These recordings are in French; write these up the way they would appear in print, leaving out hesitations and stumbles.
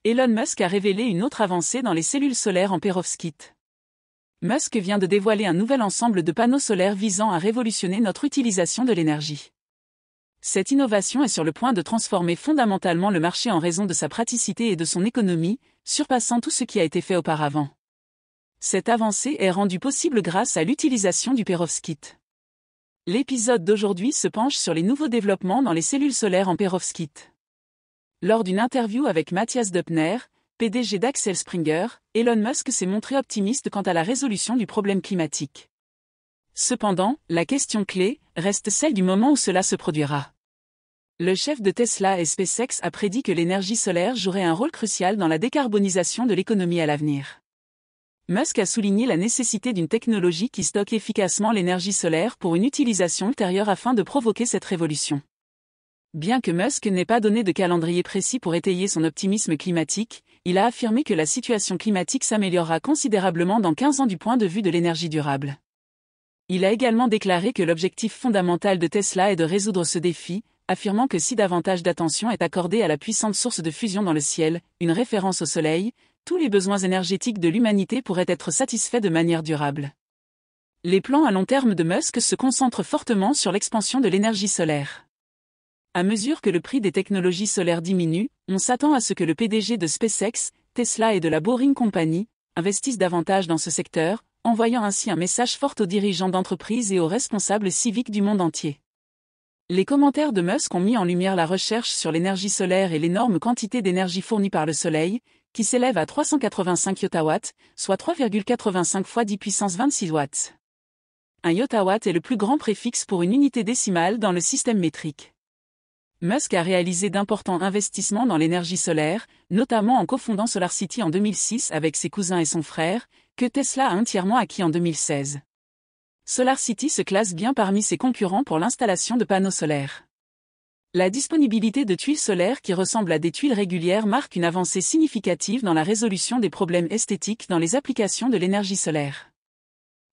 Elon Musk a révélé une autre avancée dans les cellules solaires en perovskite. Musk vient de dévoiler un nouvel ensemble de panneaux solaires visant à révolutionner notre utilisation de l'énergie. Cette innovation est sur le point de transformer fondamentalement le marché en raison de sa praticité et de son économie, surpassant tout ce qui a été fait auparavant. Cette avancée est rendue possible grâce à l'utilisation du perovskite. L'épisode d'aujourd'hui se penche sur les nouveaux développements dans les cellules solaires en perovskite. Lors d'une interview avec Matthias Döpfner, PDG d'Axel Springer, Elon Musk s'est montré optimiste quant à la résolution du problème climatique. Cependant, la question clé reste celle du moment où cela se produira. Le chef de Tesla et SpaceX a prédit que l'énergie solaire jouerait un rôle crucial dans la décarbonisation de l'économie à l'avenir. Musk a souligné la nécessité d'une technologie qui stocke efficacement l'énergie solaire pour une utilisation ultérieure afin de provoquer cette révolution. Bien que Musk n'ait pas donné de calendrier précis pour étayer son optimisme climatique, il a affirmé que la situation climatique s'améliorera considérablement dans 15 ans du point de vue de l'énergie durable. Il a également déclaré que l'objectif fondamental de Tesla est de résoudre ce défi, affirmant que si davantage d'attention est accordée à la puissante source de fusion dans le ciel, une référence au Soleil, tous les besoins énergétiques de l'humanité pourraient être satisfaits de manière durable. Les plans à long terme de Musk se concentrent fortement sur l'expansion de l'énergie solaire. À mesure que le prix des technologies solaires diminue, on s'attend à ce que le PDG de SpaceX, Tesla et de la Boring Company investissent davantage dans ce secteur, envoyant ainsi un message fort aux dirigeants d'entreprises et aux responsables civiques du monde entier. Les commentaires de Musk ont mis en lumière la recherche sur l'énergie solaire et l'énorme quantité d'énergie fournie par le Soleil, qui s'élève à 385 yotawatts, soit 3,85 fois 10 puissance 26 watts. Un yottawatt est le plus grand préfixe pour une unité décimale dans le système métrique. Musk a réalisé d'importants investissements dans l'énergie solaire, notamment en cofondant SolarCity en 2006 avec ses cousins et son frère, que Tesla a entièrement acquis en 2016. SolarCity se classe bien parmi ses concurrents pour l'installation de panneaux solaires. La disponibilité de tuiles solaires qui ressemblent à des tuiles régulières marque une avancée significative dans la résolution des problèmes esthétiques dans les applications de l'énergie solaire.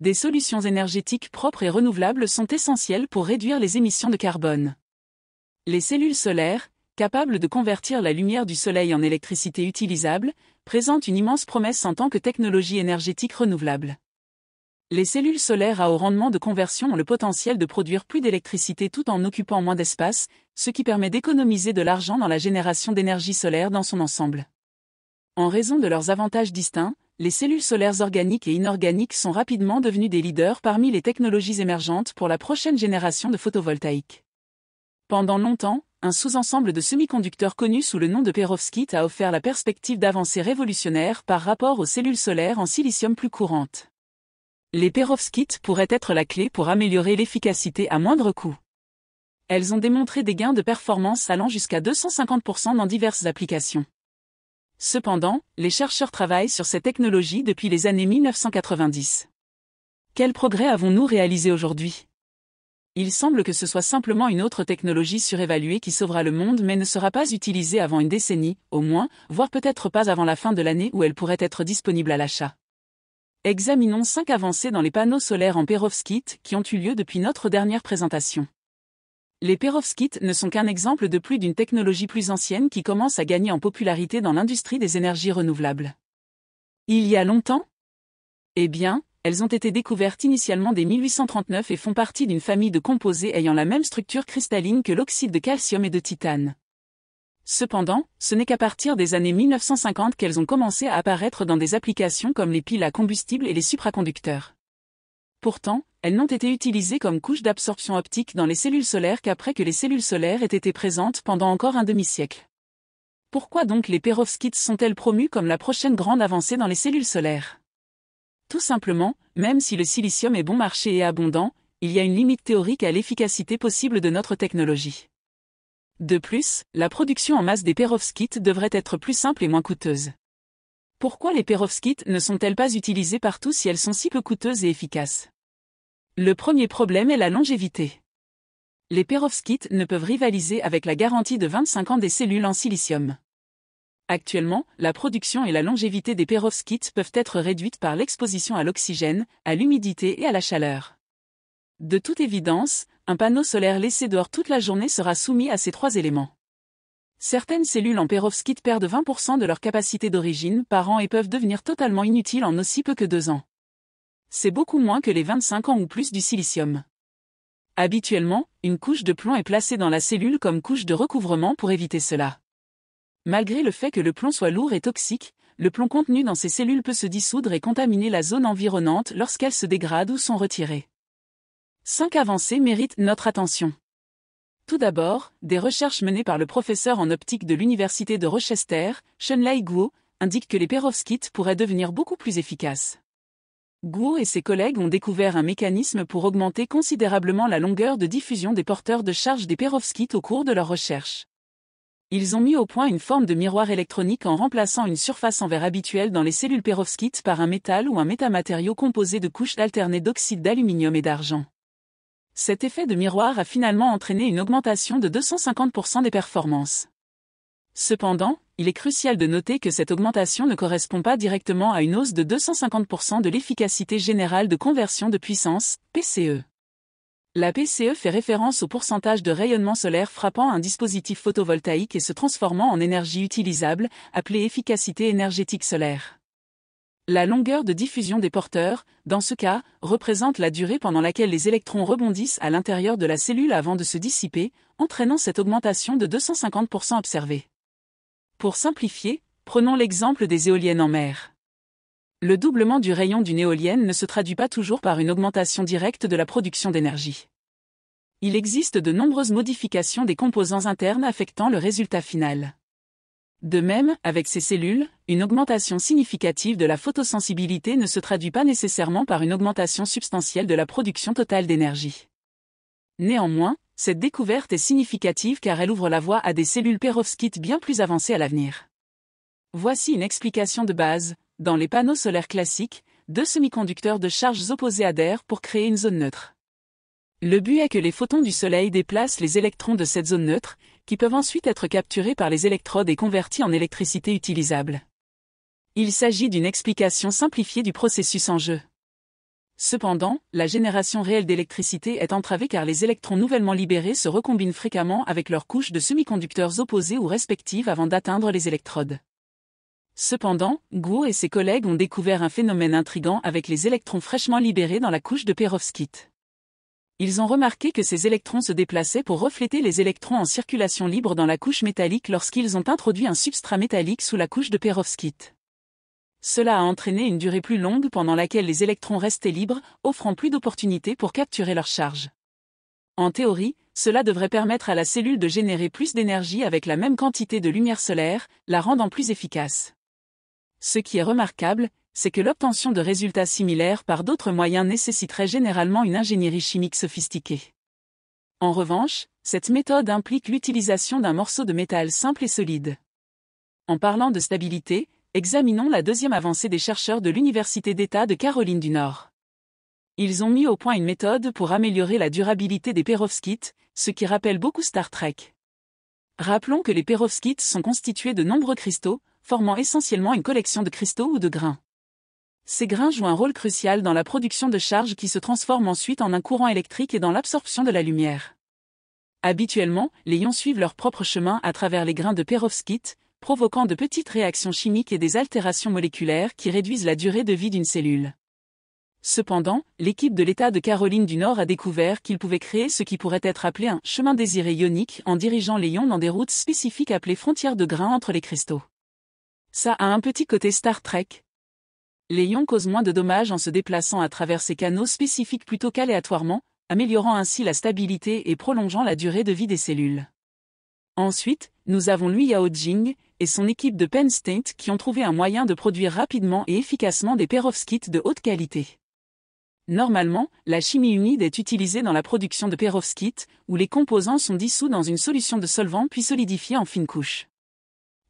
Des solutions énergétiques propres et renouvelables sont essentielles pour réduire les émissions de carbone. Les cellules solaires, capables de convertir la lumière du soleil en électricité utilisable, présentent une immense promesse en tant que technologie énergétique renouvelable. Les cellules solaires à haut rendement de conversion ont le potentiel de produire plus d'électricité tout en occupant moins d'espace, ce qui permet d'économiser de l'argent dans la génération d'énergie solaire dans son ensemble. En raison de leurs avantages distincts, les cellules solaires organiques et inorganiques sont rapidement devenues des leaders parmi les technologies émergentes pour la prochaine génération de photovoltaïque. Pendant longtemps, un sous-ensemble de semi-conducteurs connu sous le nom de perovskite a offert la perspective d'avancées révolutionnaires par rapport aux cellules solaires en silicium plus courantes. Les perovskites pourraient être la clé pour améliorer l'efficacité à moindre coût. Elles ont démontré des gains de performance allant jusqu'à 250% dans diverses applications. Cependant, les chercheurs travaillent sur ces technologies depuis les années 1990. Quels progrès avons-nous réalisés aujourd'hui ? Il semble que ce soit simplement une autre technologie surévaluée qui sauvera le monde mais ne sera pas utilisée avant une décennie, au moins, voire peut-être pas avant la fin de l'année où elle pourrait être disponible à l'achat. Examinons 5 avancées dans les panneaux solaires en perovskite qui ont eu lieu depuis notre dernière présentation. Les perovskites ne sont qu'un exemple de plus d'une technologie plus ancienne qui commence à gagner en popularité dans l'industrie des énergies renouvelables. Il y a longtemps ? Eh bien, elles ont été découvertes initialement dès 1839 et font partie d'une famille de composés ayant la même structure cristalline que l'oxyde de calcium et de titane. Cependant, ce n'est qu'à partir des années 1950 qu'elles ont commencé à apparaître dans des applications comme les piles à combustible et les supraconducteurs. Pourtant, elles n'ont été utilisées comme couche d'absorption optique dans les cellules solaires qu'après que les cellules solaires aient été présentes pendant encore un demi-siècle. Pourquoi donc les perovskites sont-elles promues comme la prochaine grande avancée dans les cellules solaires ? Tout simplement, même si le silicium est bon marché et abondant, il y a une limite théorique à l'efficacité possible de notre technologie. De plus, la production en masse des perovskites devrait être plus simple et moins coûteuse. Pourquoi les perovskites ne sont-elles pas utilisées partout si elles sont si peu coûteuses et efficaces ? Le premier problème est la longévité. Les perovskites ne peuvent rivaliser avec la garantie de 25 ans des cellules en silicium. Actuellement, la production et la longévité des perovskites peuvent être réduites par l'exposition à l'oxygène, à l'humidité et à la chaleur. De toute évidence, un panneau solaire laissé dehors toute la journée sera soumis à ces 3 éléments. Certaines cellules en perovskite perdent 20% de leur capacité d'origine par an et peuvent devenir totalement inutiles en aussi peu que 2 ans. C'est beaucoup moins que les 25 ans ou plus du silicium. Habituellement, une couche de plomb est placée dans la cellule comme couche de recouvrement pour éviter cela. Malgré le fait que le plomb soit lourd et toxique, le plomb contenu dans ces cellules peut se dissoudre et contaminer la zone environnante lorsqu'elles se dégradent ou sont retirées. 5 avancées méritent notre attention. Tout d'abord, des recherches menées par le professeur en optique de l'université de Rochester, Shunlei Guo, indiquent que les perovskites pourraient devenir beaucoup plus efficaces. Guo et ses collègues ont découvert un mécanisme pour augmenter considérablement la longueur de diffusion des porteurs de charge des perovskites au cours de leurs recherches. Ils ont mis au point une forme de miroir électronique en remplaçant une surface en verre habituelle dans les cellules perovskites par un métal ou un métamatériau composé de couches alternées d'oxyde d'aluminium et d'argent. Cet effet de miroir a finalement entraîné une augmentation de 250% des performances. Cependant, il est crucial de noter que cette augmentation ne correspond pas directement à une hausse de 250% de l'efficacité générale de conversion de puissance, PCE. La PCE fait référence au pourcentage de rayonnement solaire frappant un dispositif photovoltaïque et se transformant en énergie utilisable, appelée efficacité énergétique solaire. La longueur de diffusion des porteurs, dans ce cas, représente la durée pendant laquelle les électrons rebondissent à l'intérieur de la cellule avant de se dissiper, entraînant cette augmentation de 250% observée. Pour simplifier, prenons l'exemple des éoliennes en mer. Le doublement du rayon d'une éolienne ne se traduit pas toujours par une augmentation directe de la production d'énergie. Il existe de nombreuses modifications des composants internes affectant le résultat final. De même, avec ces cellules, une augmentation significative de la photosensibilité ne se traduit pas nécessairement par une augmentation substantielle de la production totale d'énergie. Néanmoins, cette découverte est significative car elle ouvre la voie à des cellules perovskites bien plus avancées à l'avenir. Voici une explication de base. Dans les panneaux solaires classiques, 2 semi-conducteurs de charges opposées adhèrent pour créer une zone neutre. Le but est que les photons du Soleil déplacent les électrons de cette zone neutre, qui peuvent ensuite être capturés par les électrodes et convertis en électricité utilisable. Il s'agit d'une explication simplifiée du processus en jeu. Cependant, la génération réelle d'électricité est entravée car les électrons nouvellement libérés se recombinent fréquemment avec leurs couches de semi-conducteurs opposées ou respectives avant d'atteindre les électrodes. Cependant, Guo et ses collègues ont découvert un phénomène intrigant avec les électrons fraîchement libérés dans la couche de perovskite. Ils ont remarqué que ces électrons se déplaçaient pour refléter les électrons en circulation libre dans la couche métallique lorsqu'ils ont introduit un substrat métallique sous la couche de perovskite. Cela a entraîné une durée plus longue pendant laquelle les électrons restaient libres, offrant plus d'opportunités pour capturer leur charge. En théorie, cela devrait permettre à la cellule de générer plus d'énergie avec la même quantité de lumière solaire, la rendant plus efficace. Ce qui est remarquable, c'est que l'obtention de résultats similaires par d'autres moyens nécessiterait généralement une ingénierie chimique sophistiquée. En revanche, cette méthode implique l'utilisation d'un morceau de métal simple et solide. En parlant de stabilité, examinons la deuxième avancée des chercheurs de l'Université d'État de Caroline du Nord. Ils ont mis au point une méthode pour améliorer la durabilité des perovskites, ce qui rappelle beaucoup Star Trek. Rappelons que les perovskites sont constitués de nombreux cristaux, formant essentiellement une collection de cristaux ou de grains. Ces grains jouent un rôle crucial dans la production de charge qui se transforme ensuite en un courant électrique et dans l'absorption de la lumière. Habituellement, les ions suivent leur propre chemin à travers les grains de perovskite, provoquant de petites réactions chimiques et des altérations moléculaires qui réduisent la durée de vie d'une cellule. Cependant, l'équipe de l'État de Caroline du Nord a découvert qu'il pouvait créer ce qui pourrait être appelé un chemin désiré ionique en dirigeant les ions dans des routes spécifiques appelées frontières de grains entre les cristaux. Ça a un petit côté Star Trek. Les ions causent moins de dommages en se déplaçant à travers ces canaux spécifiques plutôt qu'aléatoirement, améliorant ainsi la stabilité et prolongeant la durée de vie des cellules. Ensuite, nous avons Lui Yao-Jing et son équipe de Penn State qui ont trouvé un moyen de produire rapidement et efficacement des perovskites de haute qualité. Normalement, la chimie humide est utilisée dans la production de perovskites, où les composants sont dissous dans une solution de solvant puis solidifiés en fines couches.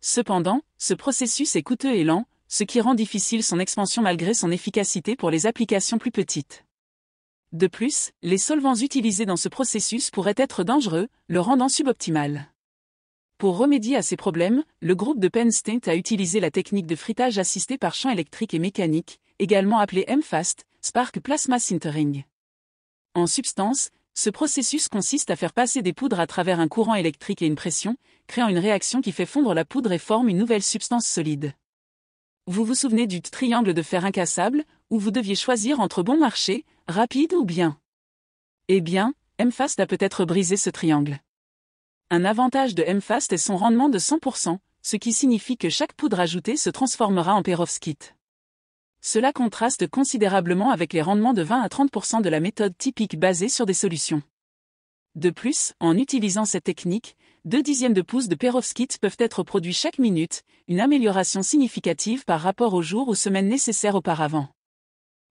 Cependant, ce processus est coûteux et lent, ce qui rend difficile son expansion malgré son efficacité pour les applications plus petites. De plus, les solvants utilisés dans ce processus pourraient être dangereux, le rendant suboptimal. Pour remédier à ces problèmes, le groupe de Penn State a utilisé la technique de frittage assisté par champ électrique et mécanique, également appelée MFAST, Spark Plasma Sintering. En substance, Ce processus consiste à faire passer des poudres à travers un courant électrique et une pression, créant une réaction qui fait fondre la poudre et forme une nouvelle substance solide. Vous vous souvenez du triangle de fer incassable, où vous deviez choisir entre bon marché, rapide ou bien? Eh bien, M-Fast a peut-être brisé ce triangle. Un avantage de M-Fast est son rendement de 100%, ce qui signifie que chaque poudre ajoutée se transformera en perovskite. Cela contraste considérablement avec les rendements de 20 à 30% de la méthode typique basée sur des solutions. De plus, en utilisant cette technique, 0,2 de pouce de perovskite peuvent être produits chaque minute, une amélioration significative par rapport aux jours ou semaines nécessaires auparavant.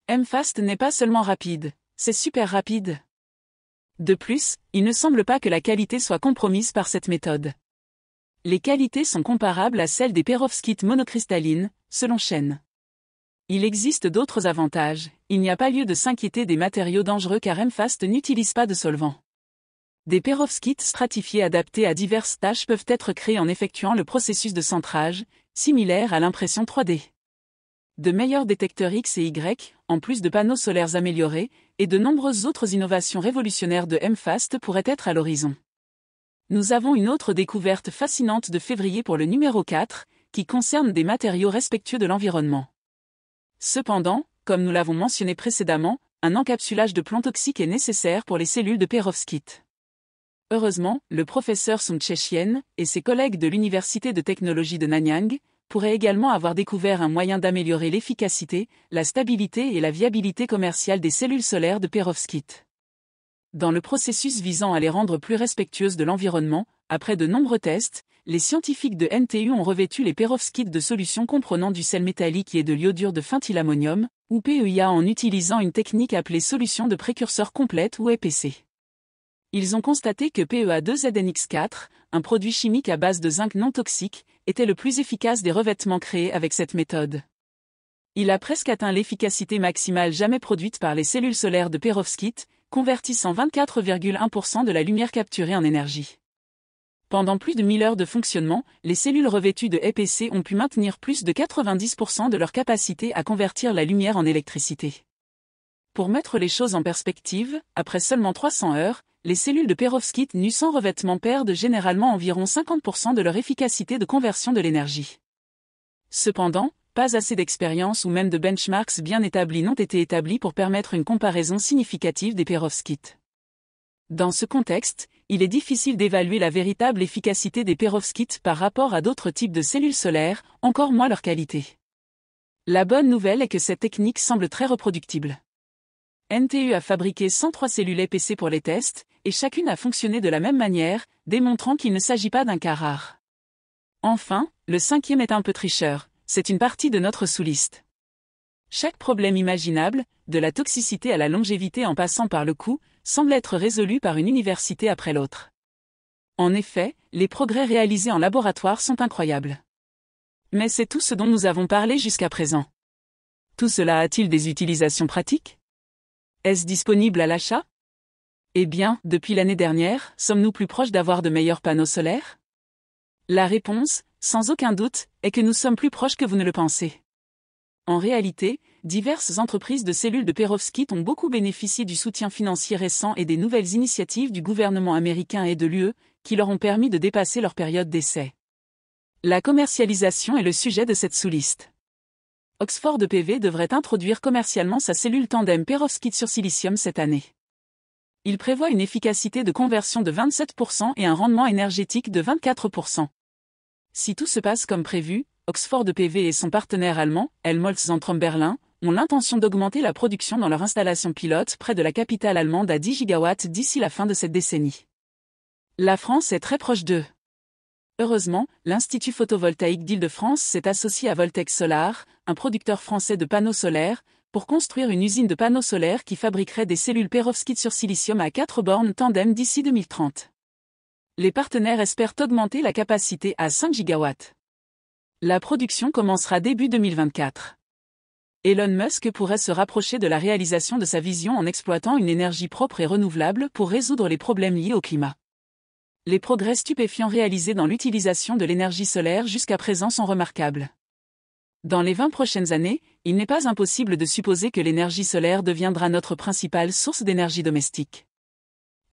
M-Fast n'est pas seulement rapide, c'est super rapide. De plus, il ne semble pas que la qualité soit compromise par cette méthode. Les qualités sont comparables à celles des perovskites monocristallines, selon Chen. Il existe d'autres avantages, il n'y a pas lieu de s'inquiéter des matériaux dangereux car M-Fast n'utilise pas de solvant. Des perovskites stratifiés adaptés à diverses tâches peuvent être créés en effectuant le processus de centrage, similaire à l'impression 3D. De meilleurs détecteurs X et Y, en plus de panneaux solaires améliorés, et de nombreuses autres innovations révolutionnaires de M-Fast pourraient être à l'horizon. Nous avons une autre découverte fascinante de février pour le numéro 4, qui concerne des matériaux respectueux de l'environnement. Cependant, comme nous l'avons mentionné précédemment, un encapsulage de plomb toxique est nécessaire pour les cellules de perovskite. Heureusement, le professeur Sun Che-chien et ses collègues de l'Université de technologie de Nanyang pourraient également avoir découvert un moyen d'améliorer l'efficacité, la stabilité et la viabilité commerciale des cellules solaires de perovskite. Dans le processus visant à les rendre plus respectueuses de l'environnement, après de nombreux tests, les scientifiques de NTU ont revêtu les perovskites de solutions comprenant du sel métallique et de l'iodure de phénylammonium, ou PEIA, en utilisant une technique appelée solution de précurseur complète ou EPC. Ils ont constaté que PEA2ZNX4, un produit chimique à base de zinc non toxique, était le plus efficace des revêtements créés avec cette méthode. Il a presque atteint l'efficacité maximale jamais produite par les cellules solaires de perovskite, convertissant 24,1% de la lumière capturée en énergie. Pendant plus de 1000 heures de fonctionnement, les cellules revêtues de EPC ont pu maintenir plus de 90% de leur capacité à convertir la lumière en électricité. Pour mettre les choses en perspective, après seulement 300 heures, les cellules de perovskite nues sans revêtement perdent généralement environ 50% de leur efficacité de conversion de l'énergie. Cependant, pas assez d'expérience ou même de benchmarks bien établis n'ont été établis pour permettre une comparaison significative des perovskites. Dans ce contexte, il est difficile d'évaluer la véritable efficacité des perovskites par rapport à d'autres types de cellules solaires, encore moins leur qualité. La bonne nouvelle est que cette technique semble très reproductible. NTU a fabriqué 103 cellules EPC pour les tests, et chacune a fonctionné de la même manière, démontrant qu'il ne s'agit pas d'un cas rare. Enfin, le cinquième est un peu tricheur, c'est une partie de notre sous-liste. Chaque problème imaginable, de la toxicité à la longévité en passant par le coût, semble être résolu par une université après l'autre. En effet, les progrès réalisés en laboratoire sont incroyables. Mais c'est tout ce dont nous avons parlé jusqu'à présent. Tout cela a-t-il des utilisations pratiques? Est-ce disponible à l'achat? Eh bien, depuis l'année dernière, sommes-nous plus proches d'avoir de meilleurs panneaux solaires? La réponse, sans aucun doute, est que nous sommes plus proches que vous ne le pensez. En réalité, diverses entreprises de cellules de perovskite ont beaucoup bénéficié du soutien financier récent et des nouvelles initiatives du gouvernement américain et de l'UE, qui leur ont permis de dépasser leur période d'essai. La commercialisation est le sujet de cette sous-liste. Oxford PV devrait introduire commercialement sa cellule tandem perovskite sur silicium cette année. Il prévoit une efficacité de conversion de 27% et un rendement énergétique de 24%. Si tout se passe comme prévu, Oxford PV et son partenaire allemand, Helmholtz-Zentrum Berlin, ont l'intention d'augmenter la production dans leur installation pilote près de la capitale allemande à 10 gigawatts d'ici la fin de cette décennie. La France est très proche d'eux. Heureusement, l'Institut photovoltaïque d'Île-de-France s'est associé à Voltex Solar, un producteur français de panneaux solaires, pour construire une usine de panneaux solaires qui fabriquerait des cellules perovskite sur silicium à 4 bornes tandem d'ici 2030. Les partenaires espèrent augmenter la capacité à 5 gigawatts. La production commencera début 2024. Elon Musk pourrait se rapprocher de la réalisation de sa vision en exploitant une énergie propre et renouvelable pour résoudre les problèmes liés au climat. Les progrès stupéfiants réalisés dans l'utilisation de l'énergie solaire jusqu'à présent sont remarquables. Dans les 20 prochaines années, il n'est pas impossible de supposer que l'énergie solaire deviendra notre principale source d'énergie domestique.